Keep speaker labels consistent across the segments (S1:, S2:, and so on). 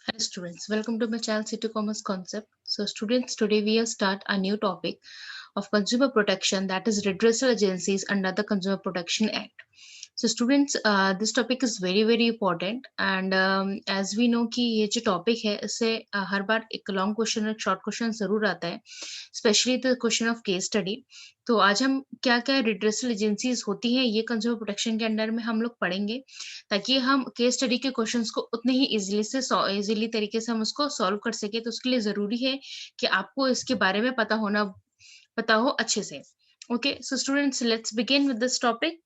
S1: Hi students, welcome to my channel City Commerce Concept. So students, today we start a new topic of consumer protection, that is redressal agencies under the Consumer Protection Act. So students, this topic is very important and as we know कि ये जो topic है इससे हर बार एक long question और short question जरूर आता है, especially the question of case study. तो आज हम क्या क्या redressal agencies होती हैं ये consumer protection के अंडर में हम लोग पढ़ेंगे, ताकि हम केस स्टडी के क्वेश्चंस को उतने ही इजीली तरीके से हम उसको सॉल्व कर सके। तो उसके लिए जरूरी है कि आपको इसके बारे में पता हो अच्छे से। Okay, so students, let's begin with this topic.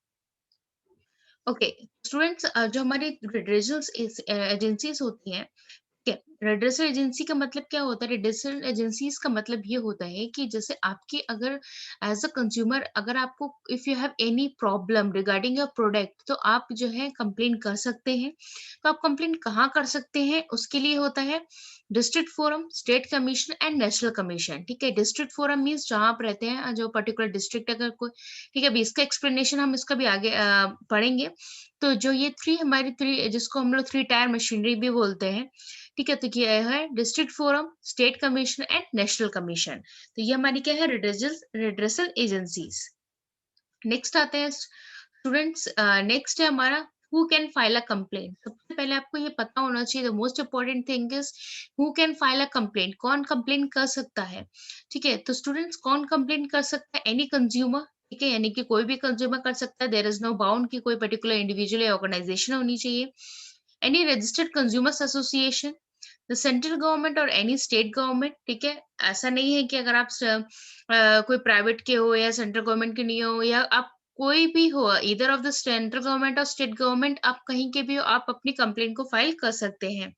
S1: Okay students, जो हमारी रिड्रेसल्स एजेंसीज होती हैं, ठीक है, रेड्रेसल एजेंसी का मतलब क्या होता है? रेड्रेसल एजेंसीज का मतलब ये होता है कि जैसे आपकी अगर एज अ कंज्यूमर अगर आपको if you have any problem regarding your product, तो आप जो है कंप्लेन कर सकते हैं। तो आप कंप्लेन कहाँ कर सकते हैं? उसके लिए होता है district forum, state commission and national commission. ठीक है, डिस्ट्रिक्ट फोरम मीन्स जहाँ आप रहते हैं, जो पर्टिकुलर डिस्ट्रिक्ट अगर कोई, ठीक है, अभी इसका एक्सप्लेनेशन हम इसका भी आगे पढ़ेंगे। तो जो ये थ्री जिसको हम लोग थ्री टायर मशीनरी भी बोलते हैं, ठीक है, तो ये है district forum, state commission and national commission. तो ये हमारी क्या है? Redressal agencies. नेक्स्ट आते हैं स्टूडेंट्स, नेक्स्ट है हमारा who can file a complaint. सबसे पहले आपको ये पता होना चाहिए, the most important thing is who can file a complaint, कौन कंप्लेंट कर सकता है। ठीक है, तो स्टूडेंट्स, कौन कंप्लेंट कर सकता है? Any consumer. ठीक है, यानी कि कोई भी कंज्यूमर कर सकता है। देयर इज नो बाउंड कि कोई पर्टिकुलर इंडिविजुअल या ऑर्गेनाइजेशन होनी चाहिए। Any registered consumers association, the central government और एनी स्टेट गवर्नमेंट। ठीक है, ऐसा नहीं है कि अगर आप कोई प्राइवेट के हो या सेंट्रल गवर्नमेंट के नहीं हो, या आप कोई भी हो, either of the central government और स्टेट गवर्नमेंट, आप कहीं के भी हो, आप अपनी कंप्लेंट को फाइल कर सकते हैं।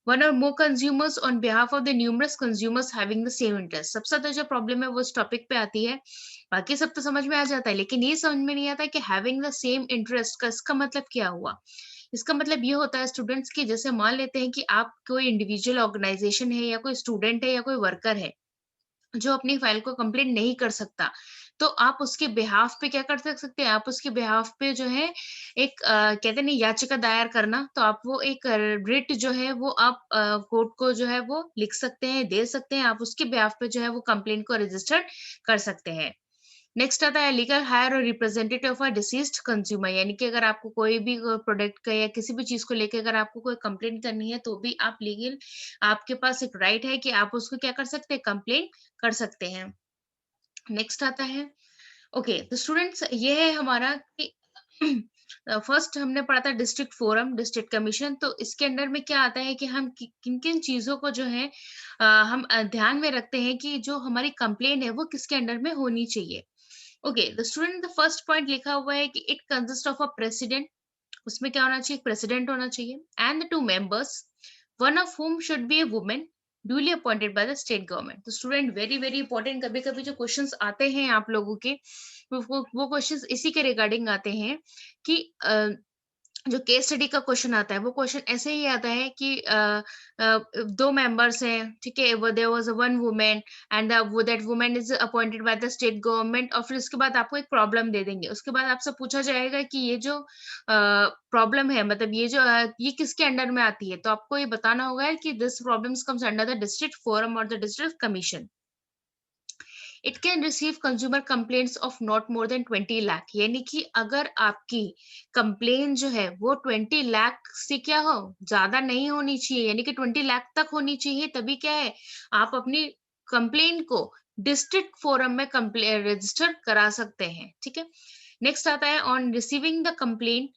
S1: One or more consumers on behalf of the numerous consumers having the same interest. सबसे ज्यादा जो प्रॉब्लम है वो इस टॉपिक पे आती है। बाकी सब तो समझ में आ जाता है, लेकिन ये समझ में नहीं आता कि हैविंग द सेम इंटरेस्ट का इसका मतलब क्या हुआ। इसका मतलब ये होता है स्टूडेंट्स की, जैसे मान लेते हैं कि आप कोई इंडिविजुअल ऑर्गेनाइजेशन है या कोई स्टूडेंट है या कोई वर्कर है जो अपनी फाइल को कंप्लीट नहीं कर सकता, तो आप उसके बिहाफ पे क्या कर सकते हैं? आप उसके बिहाफ पे जो है एक कहते नहीं याचिका दायर करना, तो आप वो एक रिट जो है वो आप कोर्ट को जो है वो लिख सकते हैं, दे सकते हैं। आप उसके बिहाफ पे जो है वो कंप्लेंट को रजिस्टर्ड कर सकते हैं। नेक्स्ट आता है लीगल हायर और representative of a deceased consumer, यानी कि अगर आपको कोई भी प्रोडक्ट का या किसी भी चीज को लेकर अगर आपको कोई कंप्लेंट करनी है, तो भी आप लीगल, आपके पास एक राइट है कि आप उसको क्या कर सकते हैं? कंप्लेंट कर सकते हैं। नेक्स्ट आता है, ओके, तो स्टूडेंट्स, ये है हमारा कि फर्स्ट हमने पढ़ा था डिस्ट्रिक्ट फोरम, डिस्ट्रिक्ट कमीशन। तो इसके अंडर में क्या आता है कि हम किन किन चीजों को जो है हम ध्यान में रखते हैं कि जो हमारी कंप्लेंट है वो किसके अंडर में होनी चाहिए। Okay, the student, the first point लिखा हुआ है कि it consist of a president. उसमें क्या होना चाहिए? प्रेसिडेंट होना चाहिए, and the two members, one of whom should be a woman duly appointed by the state government। तो स्टूडेंट, वेरी वेरी इंपॉर्टेंट, कभी कभी जो क्वेश्चंस आते हैं आप लोगों के, वो क्वेश्चंस इसी के रिगार्डिंग आते हैं कि जो केस स्टडी का क्वेश्चन आता है वो क्वेश्चन ऐसे ही आता है कि दो मेंबर्स हैं, ठीक है, there was one woman and that woman is appointed by the state government, और फिर उसके बाद आपको एक प्रॉब्लम दे देंगे। उसके बाद आपसे पूछा जाएगा कि ये जो प्रॉब्लम है, मतलब ये जो ये किसके अंडर में आती है, तो आपको ये बताना होगा कि this problems comes under the district forum और the district commission. It can receive consumer complaints of not more than 20 lakh, यानी कि अगर आपकी कंप्लेन जो है वो 20 लाख से क्या हो, ज्यादा नहीं होनी चाहिए, यानी कि 20 लाख तक होनी चाहिए, तभी क्या है, आप अपनी कंप्लेन को डिस्ट्रिक्ट फोरम में कंप्लेन रजिस्टर करा सकते हैं। ठीक है, नेक्स्ट आता है, on receiving the complain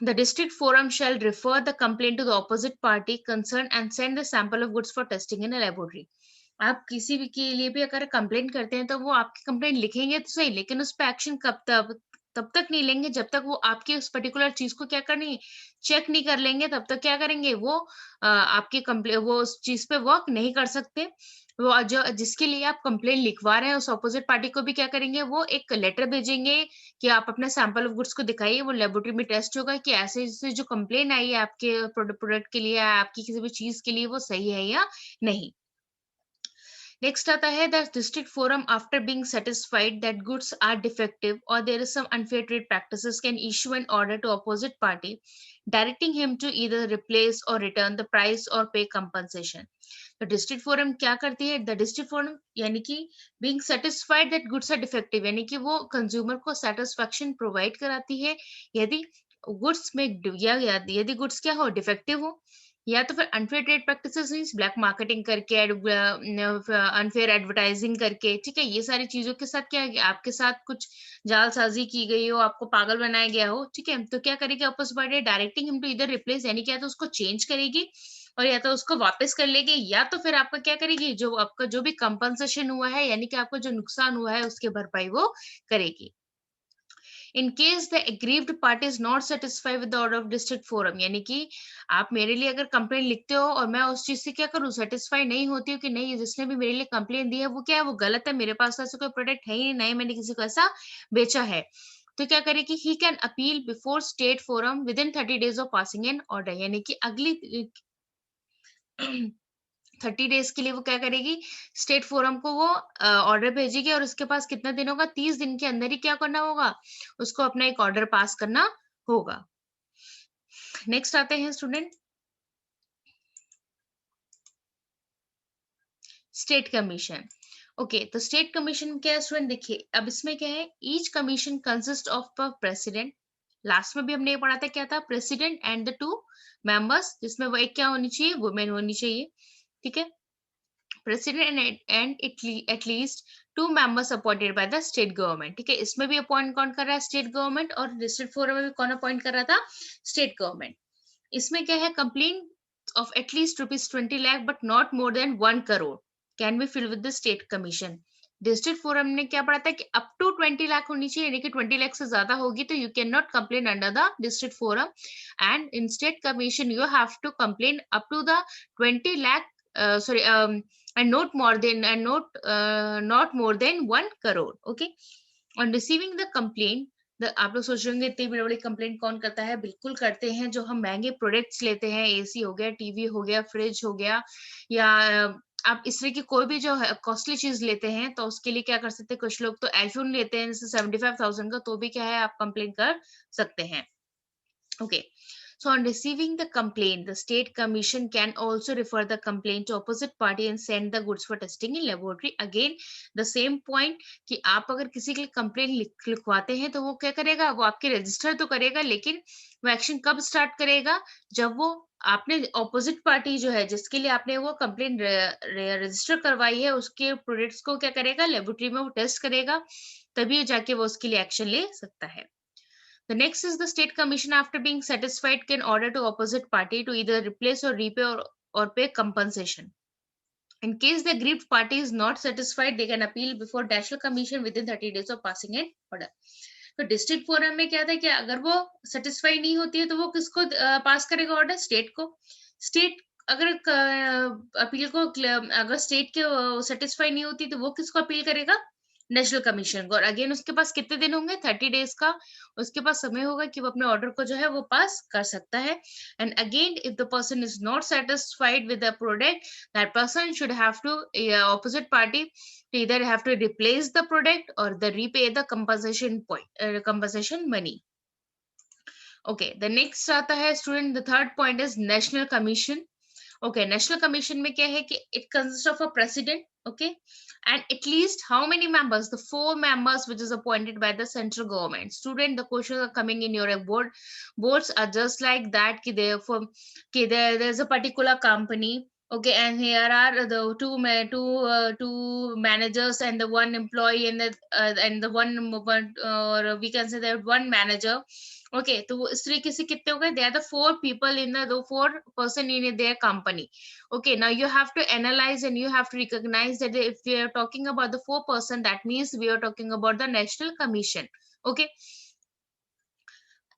S1: the district forum shall refer the complaint to the opposite party concerned and send the sample of goods for testing in a laboratory। आप किसी भी के लिए भी अगर कंप्लेंट करते हैं तो वो आपकी कंप्लेंट लिखेंगे तो सही, लेकिन उस पर एक्शन कब तब तक नहीं लेंगे जब तक वो आपकी उस पर्टिकुलर चीज को क्या करनी, चेक नहीं कर लेंगे। तब तक क्या करेंगे वो, आपकी कंप्लेन वो उस चीज पे वर्क नहीं कर सकते। वो जो जिसके लिए आप कंप्लेंट लिखवा रहे हैं उस ऑपोजिट पार्टी को भी क्या करेंगे, वो एक लेटर भेजेंगे कि आप अपना सैंपल ऑफ गुड्स को दिखाइए, वो लेबोरेटरी में टेस्ट होगा कि ऐसे ऐसे जो कंप्लेन आई है आपके प्रोडक्ट के लिए या आपकी किसी भी चीज के लिए वो सही है या नहीं। नेक्स्ट आता है the district forum after being satisfied that goods are defective और there is some unfair trade practices can issue an order to opposite party directing him to either replace और रिटर्न द प्राइस और pay compensation. तो district forum क्या करती है, the district forum यानी कि being satisfied that goods are defective यानी कि वो कंज्यूमर को सेटिस्फेक्शन प्रोवाइड कराती है यदि गुड्स में या यदि गुड्स क्या हो, डिफेक्टिव हो, या तो फिर unfair trade practices means black marketing करके अनफेयर एडवर्टाइजिंग करके, ठीक है, ये सारी चीजों के साथ क्या है, आपके साथ कुछ जालसाजी की गई हो, आपको पागल बनाया गया हो, ठीक है, तो क्या करेगी opposite party, directing him to इधर रिप्लेस यानी क्या, तो उसको चेंज करेगी और या तो उसको वापस कर लेगी या तो फिर आपका क्या करेगी, जो आपका जो भी कंपनसेशन हुआ है यानी कि आपको जो नुकसान हुआ है उसकी भरपाई वो करेगी। In case the aggrieved party is not satisfied with the order of district forum यानी कि आप मेरे लिए अगर कंप्लेन लिखते हो और मैं उस चीज से क्या करूं, सेटिस्फाई नहीं होती हूँ कि नहीं जिसने भी मेरे लिए कंप्लेन दी है वो क्या है, वो गलत है, मेरे पास ऐसा कोई प्रोडक्ट है ही नहीं, मैंने किसी को ऐसा बेचा है, तो क्या करेगी, he can appeal before state forum with in 30 days of passing an order यानी कि अगली 30 days के लिए वो क्या करेगी, स्टेट फोरम को वो ऑर्डर भेजेगी और उसके पास कितना दिन होगा, 30 दिन के अंदर ही क्या करना होगा, उसको अपना एक ऑर्डर पास करना होगा। नेक्स्ट आते हैं स्टूडेंट स्टेट कमीशन। ओके, तो स्टेट कमीशन क्या है स्टूडेंट, देखिए अब इसमें क्या है, each commission consist of a president, last में भी हमने ये पढ़ा था क्या था, प्रेसिडेंट एंड द 2 मेंबर्स, जिसमें वो एक क्या होनी चाहिए, वुमेन होनी चाहिए, ठीक है, president and at least 2 members appointed by the state government, ठीक है, इसमें भी अपॉइंट कौन कर रहा है, स्टेट गवर्नमेंट, और डिस्ट्रिक्ट फोरम में भी कौन अपॉइंट कर रहा था, स्टेट गवर्नमेंट। इसमें क्या है, complain of at least rupees 20 lakh but not more than 1 crore can be filled with the state commission। District forum ने क्या पढ़ा था कि अप टू 20 लाख होनी चाहिए यानी कि 20 लाख से ज्यादा होगी तो you can not complain under the district forum, and in state commission you have to complain up to the 20 lakh, sorry, and not more than 1 crore, okay। on receiving the complaint, आप लोग सोच रहे होंगे इतनी बड़ी बड़ी complaint कौन करता है, बिल्कुल करते हैं जो हम महंगे प्रोडक्ट्स लेते हैं, एसी हो गया, टीवी हो गया, फ्रिज हो गया, या आप इस तरह की कोई भी जो है कॉस्टली चीज लेते हैं तो उसके लिए क्या कर सकते हैं, कुछ लोग तो आईफोन लेते हैं जैसे 75,000 का, तो भी क्या है, आप कंप्लेन कर सकते हैं, okay। So on receiving the complaint, the state commission can also refer the complaint to opposite party and send the goods for testing in laboratory। Again, the same point कि आप अगर किसी के लिए कंप्लेन लिखवाते हैं तो वो क्या करेगा, वो आपके रजिस्टर तो करेगा लेकिन वो एक्शन कब स्टार्ट करेगा, जब वो आपने ऑपोजिट पार्टी जो है जिसके लिए आपने वो कंप्लेन रजिस्टर करवाई है उसके प्रोडक्ट्स को क्या करेगा, लेबोरेटरी में वो टेस्ट करेगा, तभी जाके वो उसके लिए एक्शन ले सकता है। The next is the state commission after being satisfied can order to opposite party to either replace or repay or pay compensation. In case the aggrieved party is not satisfied, they can appeal before national commission within 30 days of passing an order. तो district forum में क्या था कि अगर वो satisfy नहीं होती है तो वो किसको पास करेगा ऑर्डर, स्टेट को। स्टेट अगर अपील को अगर स्टेट के सेटिस्फाई नहीं होती तो वो किसको अपील करेगा, नेशनल कमीशन को, और अगेन उसके पास कितने दिन होंगे, 30 days का उसके पास समय होगा कि वो अपने ऑर्डर को जो है वो पास कर सकता है। And again if the person is not satisfied with the product, that person should have to opposite party to either have to replace the product or the repay the compensation money। Okay, the next आता है student, the third point is national commission। Okay, national commission में क्या है कि it consists of a president, okay, and at least how many members, the 4 members which is appointed by the central government। Student, the questions are coming in your boards are just like that कि therefore कि there's a particular company, okay, and here are the two managers and the one employee and the one or we can say that one manager, okay। तो वो इस तरीके से कितने हो गए, they are the 4 people in the 4 person in their company, okay। Now you have to analyze and you have to recognize that if we are talking about the 4 person, that means we are talking about the national commission, okay।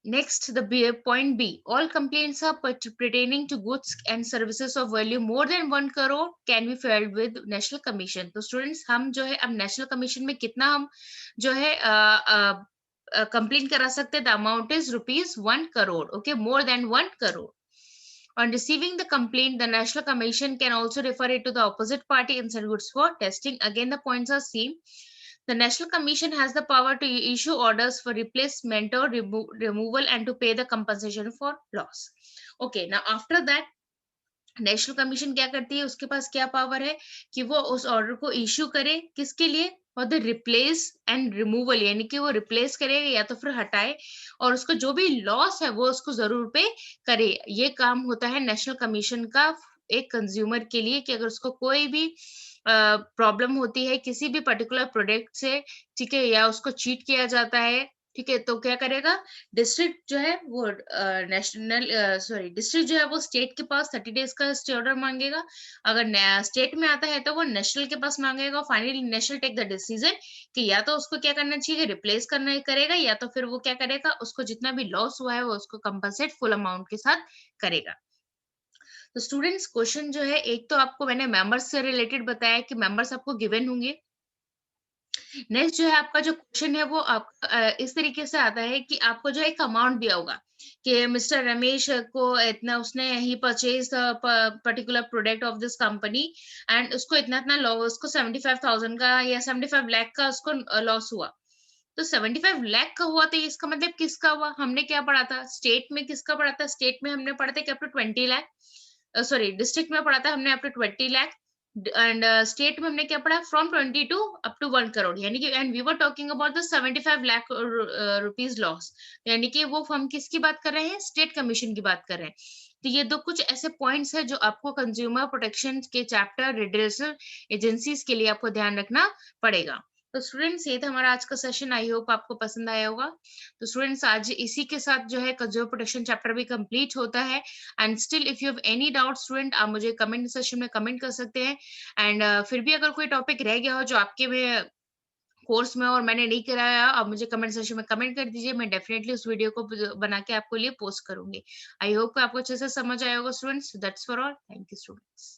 S1: Next, the point B, all complaints are pertaining to goods and services of value more than 1 crore can be filed with national commission। तो students, हम जो है अब national commission में कितना हम जो है कंप्लेन करा सकते हैं, the amount is rupees 1 crore, okay, more than 1 crore। On receiving the complaint, the National Commission can also refer it to the opposite party in send goods for testing. Again, the points are same. The National Commission has the power to issue orders for replacement or removal and to pay the compensation for loss. Okay, now after that, national commission क्या करती है, उसके पास क्या power है कि वो उस order को इश्यू करे, किसके लिए, for the replace and removal, यानी कि वो रिप्लेस करेगा या तो फिर हटाए, और उसको जो भी लॉस है वो उसको जरूर पे करे। ये काम होता है नेशनल कमीशन का एक कंज्यूमर के लिए, कि अगर उसको कोई भी प्रॉब्लम होती है किसी भी पर्टिकुलर प्रोडक्ट से, ठीक है, या उसको चीट किया जाता है, ठीक है, तो क्या करेगा, डिस्ट्रिक्ट जो है वो नेशनल सॉरी डिस्ट्रिक्ट जो है वो स्टेट के पास 30 डेज का स्टे ऑर्डर मांगेगा। अगर स्टेट में आता है तो वो नेशनल के पास मांगेगा। Finally national take the decision कि या तो उसको क्या करना चाहिए, रिप्लेस करना करेगा, या तो फिर वो क्या करेगा, उसको जितना भी लॉस हुआ है वो उसको कंपनसेट फुल अमाउंट के साथ करेगा। तो स्टूडेंट्स, क्वेश्चन जो है, एक तो आपको मैंने मेंबर्स से रिलेटेड बताया कि मेंबर्स आपको गिवन होंगे। नेक्स्ट जो है आपका जो क्वेश्चन है वो आप इस तरीके से आता है कि आपको जो एक अमाउंट दिया होगा कि मिस्टर रमेश को इतना, उसने ही purchase particular product of this company and उसको इतना इतना लॉस, उसको 75,000 का या 75 लाख का उसको लॉस हुआ। तो 75 लाख का हुआ तो इसका मतलब किसका हुआ, हमने क्या पढ़ा था स्टेट में, किसका पढ़ा था स्टेट में, हमने पढ़ा था कि up to 20 lakh, sorry district में पढ़ा था हमने up to 20 lakh, and state में हमने क्या पढ़ा from 20 to up to 1 crore, यानी कि and we were talking about the 75 lakh rupees loss, यानी कि वो हम किसकी बात कर रहे हैं, स्टेट कमीशन की बात कर रहे हैं। तो ये दो कुछ ऐसे पॉइंट्स है जो आपको कंज्यूमर प्रोटेक्शन के चैप्टर रिड्रेसल एजेंसीज के लिए आपको ध्यान रखना पड़ेगा। तो स्टूडेंट्स, ये था हमारा आज का सेशन, आई होप आपको पसंद आया होगा। तो स्टूडेंट्स, आज इसी के साथ जो है कंज्यूमर प्रोटेक्शन चैप्टर भी कंप्लीट होता है। And still if you have any doubt student, आप मुझे कमेंट सेशन में कमेंट कर सकते हैं। एंड फिर भी अगर कोई टॉपिक रह गया हो जो आपके में कोर्स में और मैंने नहीं कराया, आप मुझे कमेंट सेशन में कमेंट कर दीजिए, मैं डेफिनेटली उस वीडियो को बना के आपको लिए पोस्ट करूंगी। आई होप आपको अच्छे से समझ आया होगा students. That's for all, thank you students.